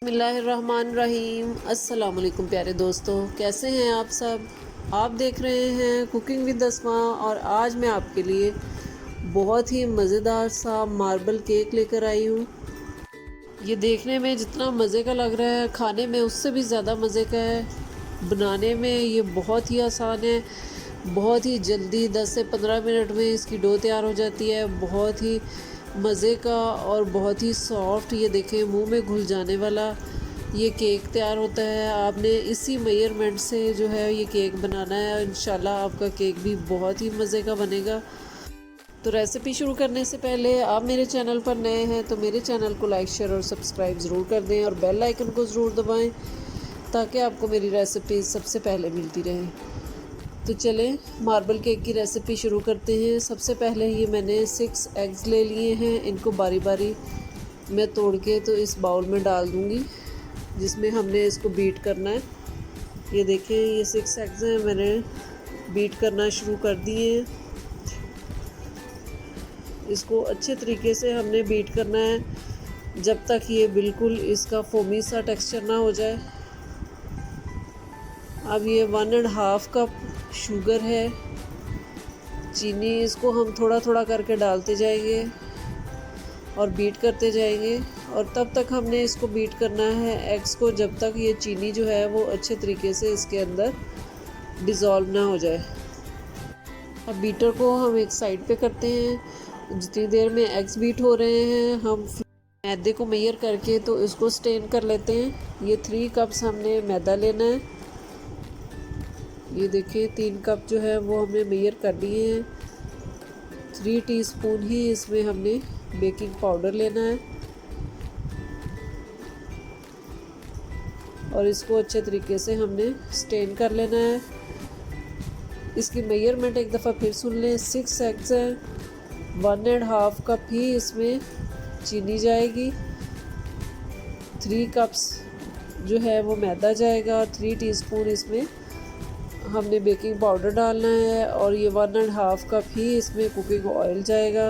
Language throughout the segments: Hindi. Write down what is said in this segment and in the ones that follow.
बिस्मिल्लाहिर्रहमानिर्रहीम। अस्सलाम वालेकुम प्यारे दोस्तों, कैसे हैं आप सब। आप देख रहे हैं कुकिंग विद अस्मा और आज मैं आपके लिए बहुत ही मज़ेदार सा मार्बल केक लेकर आई हूँ। ये देखने में जितना मज़े का लग रहा है, खाने में उससे भी ज़्यादा मज़े का है। बनाने में ये बहुत ही आसान है, बहुत ही जल्दी 10 से 15 मिनट में इसकी डो तैयार हो जाती है। बहुत ही मज़े का और बहुत ही सॉफ्ट, ये देखें मुंह में घुल जाने वाला ये केक तैयार होता है। आपने इसी मेजरमेंट से जो है ये केक बनाना है और इंशाल्लाह आपका केक भी बहुत ही मज़े का बनेगा। तो रेसिपी शुरू करने से पहले आप मेरे चैनल पर नए हैं तो मेरे चैनल को लाइक शेयर और सब्सक्राइब ज़रूर कर दें और बेल आइकन को ज़रूर दबाएं ताकि आपको मेरी रेसिपी सबसे पहले मिलती रहे। तो चलें मार्बल केक की रेसिपी शुरू करते हैं। सबसे पहले ये मैंने 6 एग्स ले लिए हैं, इनको बारी बारी मैं तोड़ के तो इस बाउल में डाल दूँगी जिसमें हमने इसको बीट करना है। ये देखें ये 6 एग्स हैं, मैंने बीट करना शुरू कर दिए हैं। इसको अच्छे तरीके से हमने बीट करना है जब तक ये बिल्कुल इसका फोमी सा टेक्सचर ना हो जाए। अब ये 1.5 कप शुगर है, चीनी, इसको हम थोड़ा थोड़ा करके डालते जाएंगे और बीट करते जाएंगे और तब तक हमने इसको बीट करना है एग्स को जब तक ये चीनी जो है वो अच्छे तरीके से इसके अंदर डिज़ोल्व ना हो जाए। अब बीटर को हम एक साइड पे करते हैं। जितनी देर में एग्स बीट हो रहे हैं हम मैदे को मेजर करके तो इसको स्टेन कर लेते हैं। ये 3 कप्स हमने मैदा लेना है। ये देखिए 3 कप जो है वो हमने मेजर कर लिए हैं। 3 टीस्पून ही इसमें हमने बेकिंग पाउडर लेना है और इसको अच्छे तरीके से हमने स्टेन कर लेना है। इसकी मेजरमेंट एक दफ़ा फिर सुन लें। 6 एग्स हैं, 1.5 कप ही इसमें चीनी जाएगी, 3 कप्स जो है वो मैदा जाएगा और 3 टीस्पून इसमें हमने बेकिंग पाउडर डालना है और ये 1.5 कप ही इसमें कुकिंग ऑयल जाएगा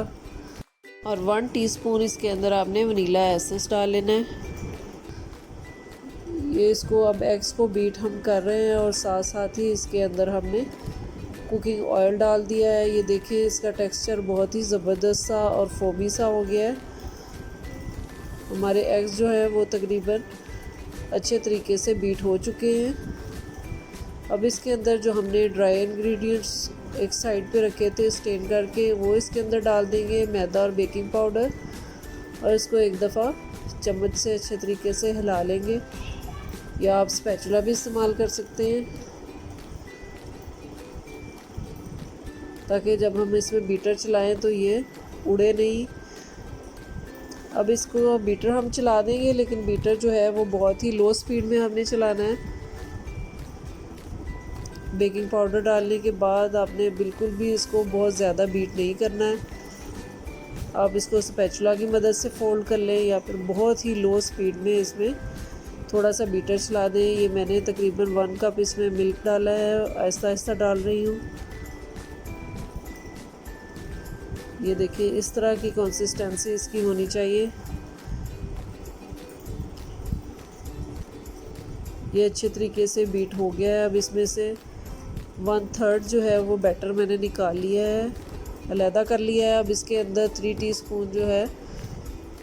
और 1 टीस्पून इसके अंदर आपने वनीला एसेंस डाल लेना है। ये इसको अब एग्स को बीट हम कर रहे हैं और साथ साथ ही इसके अंदर हमने कुकिंग ऑयल डाल दिया है। ये देखिए इसका टेक्सचर बहुत ही ज़बरदस्त सा और फोमी सा हो गया है। हमारे एग्स जो है वो तकरीबन अच्छे तरीके से बीट हो चुके हैं। अब इसके अंदर जो हमने ड्राई इंग्रेडिएंट्स एक साइड पे रखे थे स्टेन करके वो इसके अंदर डाल देंगे, मैदा और बेकिंग पाउडर, और इसको एक दफ़ा चम्मच से अच्छे तरीके से हिला लेंगे या आप स्पैचुला भी इस्तेमाल कर सकते हैं ताकि जब हम इसमें बीटर चलाएं तो ये उड़े नहीं। अब इसको बीटर हम चला देंगे लेकिन बीटर जो है वो बहुत ही लो स्पीड में हमने चलाना है। बेकिंग पाउडर डालने के बाद आपने बिल्कुल भी इसको बहुत ज़्यादा बीट नहीं करना है। आप इसको स्पैचुला की मदद से फोल्ड कर लें या फिर बहुत ही लो स्पीड में इसमें थोड़ा सा बीटर चला दें। ये मैंने तकरीबन 1 कप इसमें मिल्क डाला है, आहिस्ता आहिस्ता डाल रही हूँ। ये देखिए इस तरह की कंसिस्टेंसी इसकी होनी चाहिए। ये अच्छे तरीके से बीट हो गया है। अब इसमें से 1/3 जो है वो बैटर मैंने निकाल लिया है, अलहदा कर लिया है। अब इसके अंदर 3 टीस्पून जो है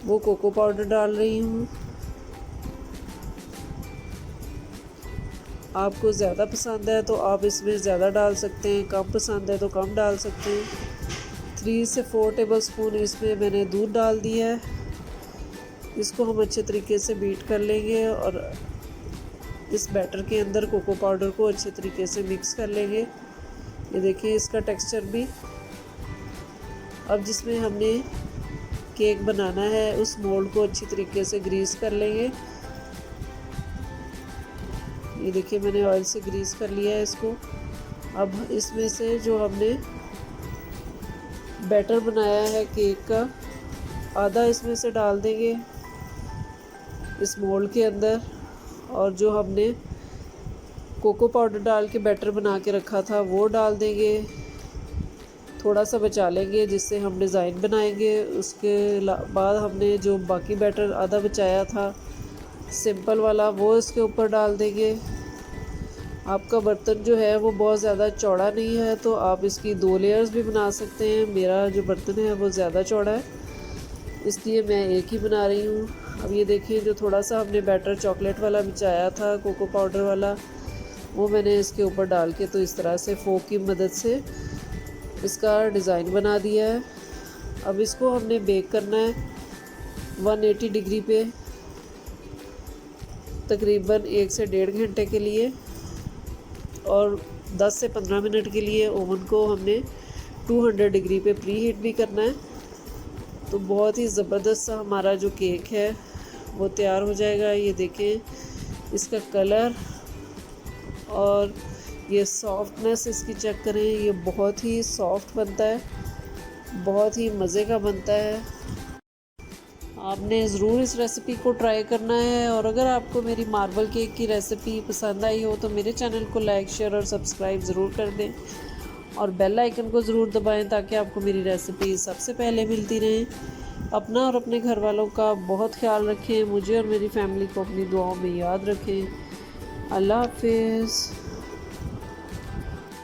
वो कोको पाउडर डाल रही हूँ। आपको ज़्यादा पसंद है तो आप इसमें ज़्यादा डाल सकते हैं, कम पसंद है तो कम डाल सकते हैं। 3 से 4 टेबल स्पून इसमें मैंने दूध डाल दिया है। इसको हम अच्छे तरीके से बीट कर लेंगे और इस बैटर के अंदर कोको पाउडर को अच्छे तरीके से मिक्स कर लेंगे। ये देखिए इसका टेक्सचर भी। अब जिसमें हमने केक बनाना है उस मोल्ड को अच्छी तरीके से ग्रीस कर लेंगे। ये देखिए मैंने ऑयल से ग्रीस कर लिया है इसको। अब इसमें से जो हमने बैटर बनाया है केक का आधा इसमें से डाल देंगे इस मोल्ड के अंदर और जो हमने कोको पाउडर डाल के बैटर बना के रखा था वो डाल देंगे। थोड़ा सा बचा लेंगे जिससे हम डिज़ाइन बनाएंगे। उसके बाद हमने जो बाकी बैटर आधा बचाया था सिंपल वाला वो इसके ऊपर डाल देंगे। आपका बर्तन जो है वो बहुत ज़्यादा चौड़ा नहीं है तो आप इसकी 2 लेयर्स भी बना सकते हैं। मेरा जो बर्तन है वो ज़्यादा चौड़ा है, इसलिए मैं एक ही बना रही हूँ। अब ये देखिए, जो थोड़ा सा हमने बैटर चॉकलेट वाला बिछाया था, कोको पाउडर वाला, वो मैंने इसके ऊपर डाल के तो इस तरह से फोक की मदद से इसका डिज़ाइन बना दिया है। अब इसको हमने बेक करना है 180 डिग्री पे तकरीबन 1 से 1.5 घंटे के लिए, और 10 से 15 मिनट के लिए ओवन को हमने 200 डिग्री पे प्री हीट भी करना है। तो बहुत ही ज़बरदस्त सा हमारा जो केक है वो तैयार हो जाएगा। ये देखें इसका कलर और ये सॉफ्टनेस इसकी चेक करें, ये बहुत ही सॉफ्ट बनता है, बहुत ही मज़े का बनता है। आपने ज़रूर इस रेसिपी को ट्राई करना है, और अगर आपको मेरी मार्बल केक की रेसिपी पसंद आई हो तो मेरे चैनल को लाइक, शेयर और सब्सक्राइब ज़रूर कर दें, और बेल आइकन को ज़रूर दबाएं ताकि आपको मेरी रेसिपी सबसे पहले मिलती रहें। अपना और अपने घर वालों का बहुत ख्याल रखें। मुझे और मेरी फैमिली को अपनी दुआओं में याद रखें। अल्लाह हाफिज़।